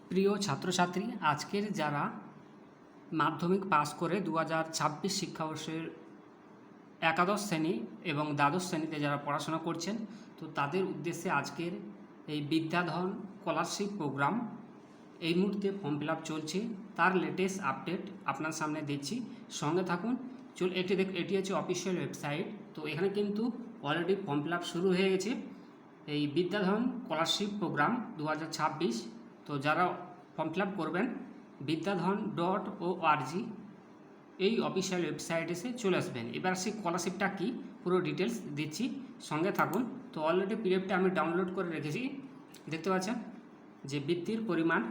প্রিয় ছাত্রছাত্রী, আজকের যারা মাধ্যমিক পাস করে 2026 শিক্ষাবর্ষের একাদশ শ্রেণী এবং দ্বাদশ শ্রেণীতে যারা পড়াশোনা করছেন, তো তাদের উদ্দেশ্যে আজকের এই বিদ্যাধন স্কলারশিপ প্রোগ্রাম এই মুহূর্তে ফর্ম ফিল আপ চলছে। তার লেটেস্ট আপডেট আপনার সামনে দিচ্ছি, সঙ্গে থাকুন। এটি হচ্ছে অফিসিয়াল ওয়েবসাইট। তো এখানে কিন্তু অলরেডি ফর্ম ফিল আপ শুরু হয়ে গেছে এই বিদ্যাধন স্কলারশিপ প্রোগ্রাম 2026। তো যারা ফর্ম ফিল আপ করবেন বিদ্যাধন.org এই অফিসিয়াল ওয়েবসাইট এসে চলে আসবেন। এবার সেই স্কলারশিপটা কী পুরো ডিটেলস দিচ্ছি, সঙ্গে থাকুন। তো অলরেডি পিডিএফটা আমি ডাউনলোড করে রেখেছি, দেখতে পাচ্ছেন যে বৃত্তির পরিমাণ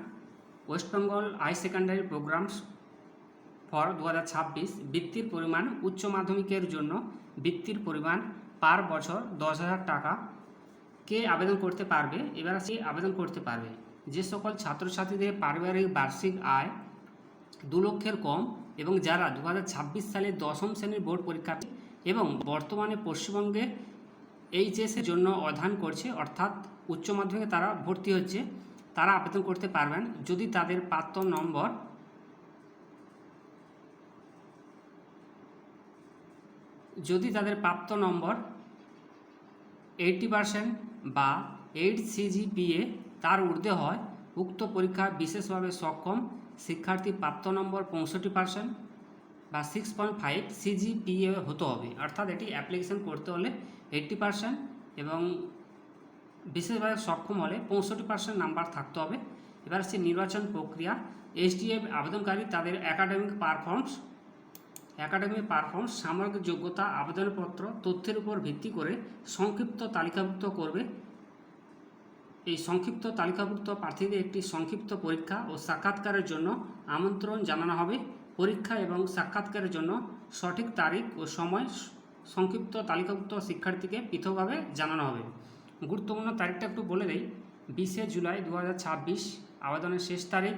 West Bengal high secondary programmes for 2026 বৃত্তির পরিমাণ উচ্চ মাধ্যমিকের জন্য বৃত্তির পরিমাণ পার বছর 10,000 টাকা। কে আবেদন করতে পারবে? এবার সে আবেদন করতে পারবে যে সকল ছাত্রছাত্রীদের পারিবারিক বার্ষিক আয় 2 লক্ষের কম এবং যারা 2026 সালে দশম শ্রেণীর বোর্ড পরীক্ষার্থী এবং বর্তমানে পশ্চিমবঙ্গে এইচএসের জন্য অধ্যয়ন করছে, অর্থাৎ উচ্চ মাধ্যমিকে তারা ভর্তি হচ্ছে, তারা আবেদন করতে পারবেন যদি তাদের প্রাপ্ত নম্বর 80% বা 8 CGPA তার ঊর্ধ্বে হয়। উক্ত পরীক্ষা বিশেষভাবে সক্ষম শিক্ষার্থী প্রাপ্ত নম্বর 65% বা 6.5 CGPA হতে হবে, অর্থাৎ এটি অ্যাপ্লিকেশন করতে হলে 80% এবং বিশেষভাবে সক্ষম হলে 65% নাম্বার থাকতে হবে। এবার সে নির্বাচন প্রক্রিয়া SDF আবেদনকারী তাদের একাডেমিক পারফর্মস সামগ্রিক যোগ্যতা আবেদনপত্র তথ্যের উপর ভিত্তি করে সংক্ষিপ্ত তালিকাভুক্ত করবে। এই সংক্ষিপ্ত তালিকাভুক্ত প্রার্থীদের একটি সংক্ষিপ্ত পরীক্ষা ও সাক্ষাৎকারের জন্য আমন্ত্রণ জানানো হবে। পরীক্ষা এবং সাক্ষাৎকারের জন্য সঠিক তারিখ ও সময় সংক্ষিপ্ত তালিকাভুক্ত শিক্ষার্থীকে পৃথকভাবে জানানো হবে। গুরুত্বপূর্ণ তারিখটা একটু বলে দেই, 20 জুলাই 2026 আবেদনের শেষ তারিখ,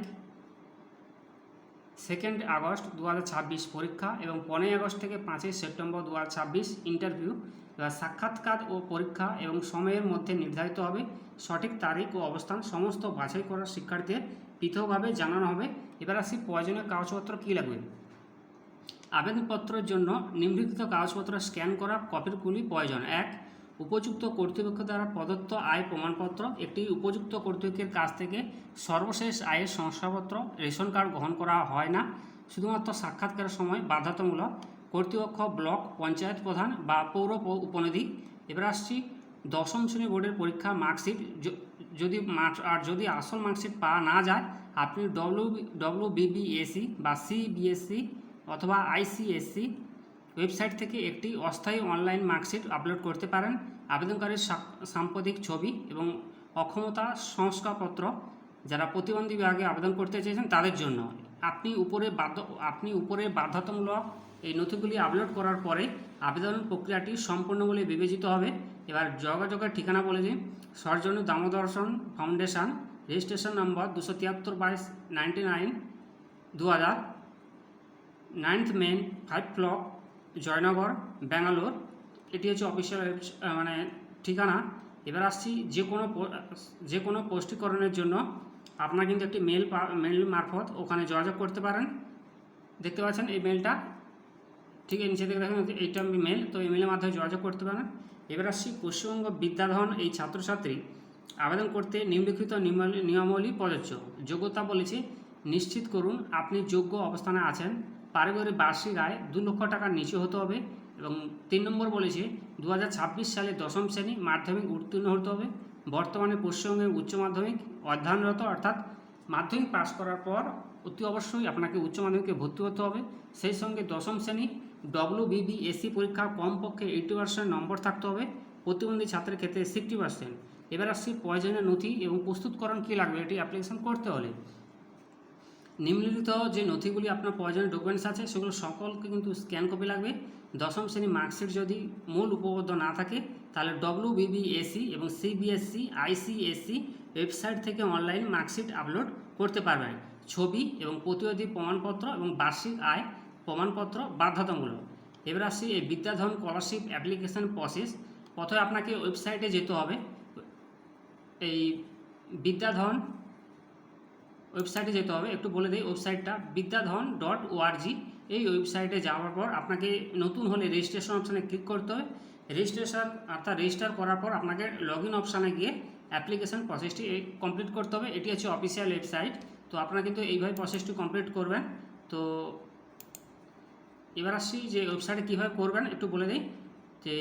2 আগস্ট 2026 পরীক্ষা এবং 15 আগস্ট থেকে 5 সেপ্টেম্বর 2026 ইন্টারভিউ। এবার সাক্ষাৎকার ও পরীক্ষা এবং সময়ের মধ্যে নির্ধারিত হবে। সঠিক তারিখ ও অবস্থান সমস্ত বাছাই করা শিক্ষার্থীদের পৃথকভাবে জানানো হবে। এবার আসি প্রয়োজনীয় কাগজপত্র কী লাগবে। আবেদনপত্রের জন্য নিম্নলিখিত কাগজপত্র স্ক্যান করা কপিগুলি প্রয়োজন। 1. উপযুক্ত কর্তৃপক্ষ দ্বারা প্রদত্ত আয় প্রমাণপত্র। একটি উপযুক্ত কর্তৃপক্ষের কাছ থেকে সর্বশেষ আয়ের শংসাপত্র, রেশন কার্ড গ্রহণ করা হয় না, শুধুমাত্র সাক্ষাৎকারের সময় বাধ্যতামূলক। কর্তৃপক্ষ ব্লক পঞ্চায়েত প্রধান বা পৌর উপনিধি। এবার আসছি দশম শ্রেণী বোর্ডের পরীক্ষা মার্কশিট। যদি আসল মার্কশিট পাওয়া না যায়, আপনি WBBSC বা CBSC অথবা ICSC ওয়েবসাইট থেকে একটি অস্থায়ী অনলাইন মার্কশিট আপলোড করতে পারেন। আবেদনকারীর সাম্প্রতিক ছবি এবং অক্ষমতা শংসাপত্র যারা প্রতিবন্ধী বিভাগে আবেদন করতে চেয়েছেন তাদের জন্য। আপনি উপরে বাধ্যতামূলক এই নথিগুলি আপলোড করার পরে আবেদন প্রক্রিয়াটি সম্পূর্ণ বলে বিবেচিত হবে। এবার যোগাযোগের ঠিকানা বলে দিন। Sarojini Damodaran Foundation, registration number 273/99 2000, 9th main 5 block, Jayanagar, Bangalore. এটি হচ্ছে অফিসিয়াল ঠিকানা। এবার আসছি যে কোনো পোস্টীকরণের জন্য আপনারা কিন্তু একটি মেল মারফত ওখানে যোগাযোগ করতে পারেন। দেখতে পাচ্ছেন এই মেলটা, ঠিক আছে, নিচে থেকে দেখেন এইটা মেল, তো এই মেলের মাধ্যমে যোগাযোগ করতে পারেন। এবার আসছি পশ্চিমবঙ্গ বিদ্যাধন এই ছাত্রছাত্রী আবেদন করতে নিম্নলিখিত নিয়মাবলী প্রযোজ্য। যোগ্যতা বলেছে নিশ্চিত করুন আপনি যোগ্য অবস্থানে আছেন, পারিবারিক বার্ষিক আয় 2 লক্ষ টাকার নিচে হতে হবে এবং 3 নম্বর বলেছে 2026 সালে দশম শ্রেণী মাধ্যমিক উত্তীর্ণ হতে হবে, বর্তমানে পশ্চিমবঙ্গের উচ্চ মাধ্যমিক অধ্যয়নরত, অর্থাৎ মাধ্যমিক পাস করার পর অতি অবশ্যই আপনাকে উচ্চ মাধ্যমিকে ভর্তি হতে হবে। সেই সঙ্গে দশম শ্রেণী WBBSC পরীক্ষা কমপক্ষে 80% নম্বর থাকতে হবে, প্রতিবন্ধী ছাত্রের ক্ষেত্রে 60%। এবার আসছি প্রয়োজনীয় নথি এবং প্রস্তুতকরণ কী লাগবে এটি অ্যাপ্লিকেশন করতে হলে। নিম্নলিখিত যে নথিগুলি আপনার প্রয়োজনীয় ডকুমেন্টস আছে সেগুলো সকলকে কিন্তু স্ক্যান কপি লাগবে। দশম শ্রেণী মার্কশিট যদি মূল উপবদ্ধ না থাকে তাহলে WBBSC এবং CBSC ICSC ওয়েবসাইট থেকে অনলাইন মার্কশিট আপলোড করতে পারবেন। ছবি এবং প্রতিনিধি প্রমাণপত্র এবং বার্ষিক আয় প্রমাণপত্র বাধ্যতামূলক। এবার আসছি এই বিদ্যাধন স্কলারশিপ অ্যাপ্লিকেশন প্রসেস। প্রথমে আপনাকে ওয়েবসাইটে যেতে হবে, এই বিদ্যাধন ওয়েবসাইটে যেতে হবে। একটু বলে দিই ওয়েবসাইটটা বিদ্যাধন.org। এই ওয়েবসাইটে যাওয়ার পর আপনাকে নতুন হলে রেজিস্ট্রেশন অপশানে ক্লিক করতে হবে। রেজিস্ট্রেশন অর্থাৎ রেজিস্টার করার পর আপনাকে লগ ইন অপশানে গিয়ে অ্যাপ্লিকেশন প্রসেসটি কমপ্লিট করতে হবে। এটি হচ্ছে অফিসিয়াল ওয়েবসাইট। তো আপনারা কিন্তু এইভাবে প্রসেসটি কমপ্লিট করবেন। তো এবার আসছি যে ওয়েবসাইটে কীভাবে করবেন একটু বলে দিই। যে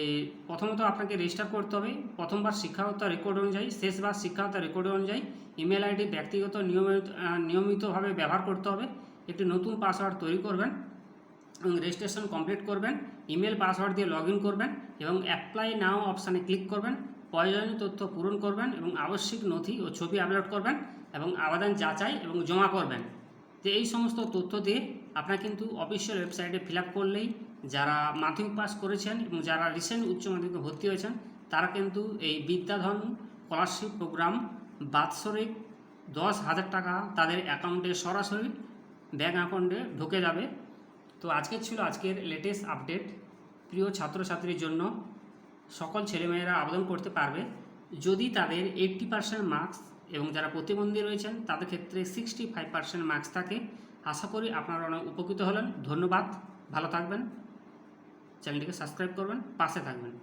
প্রথমত আপনাকে রেজিস্টার করতে হবে। প্রথমবার শিক্ষাগত রেকর্ড অনুযায়ী, শেষবার শিক্ষাগত রেকর্ড অনুযায়ী ইমেল আইডি ব্যক্তিগত নিয়মিতভাবে ব্যবহার করতে হবে। একটি নতুন পাসওয়ার্ড তৈরি করবেন এবং রেজিস্ট্রেশন কমপ্লিট করবেন। ইমেল পাসওয়ার্ড দিয়ে লগ ইন করবেন এবং অ্যাপ্লাই নাও অপশানে ক্লিক করবেন। প্রয়োজনীয় তথ্য পূরণ করবেন এবং আবশ্যিক নথি ও ছবি আপলোড করবেন এবং আবেদন যাচাই এবং জমা করবেন। তো এই সমস্ত তথ্য দিয়ে আপনার কিন্তু অফিসিয়াল ওয়েবসাইটে ফিল আপ করলেই যারা মাধ্যমিক পাস করেছেন এবং যারা রিসেন্ট উচ্চ মাধ্যমিকে ভর্তি হয়েছেন তারা কিন্তু এই বিদ্যাধন স্কলারশিপ প্রোগ্রাম বাৎসরিক 10,000 টাকা তাদের অ্যাকাউন্টে সরাসরি ব্যাঙ্ক অ্যাকাউন্টে ঢুকে যাবে। তো আজকের লেটেস্ট আপডেট। প্রিয় ছাত্রছাত্রীর জন্য সকল ছেলেমেয়েরা আবেদন করতে পারবে যদি তাদের 80% মার্কস এবং যারা প্রতিবন্ধী রয়েছেন তাদের ক্ষেত্রে 65% মার্কস থাকে। আশা করি আপনারা অনেক উপকৃত হলেন। ধন্যবাদ, ভালো থাকবেন, চ্যানেলটিকে সাবস্ক্রাইব করবেন, পাশে থাকবেন।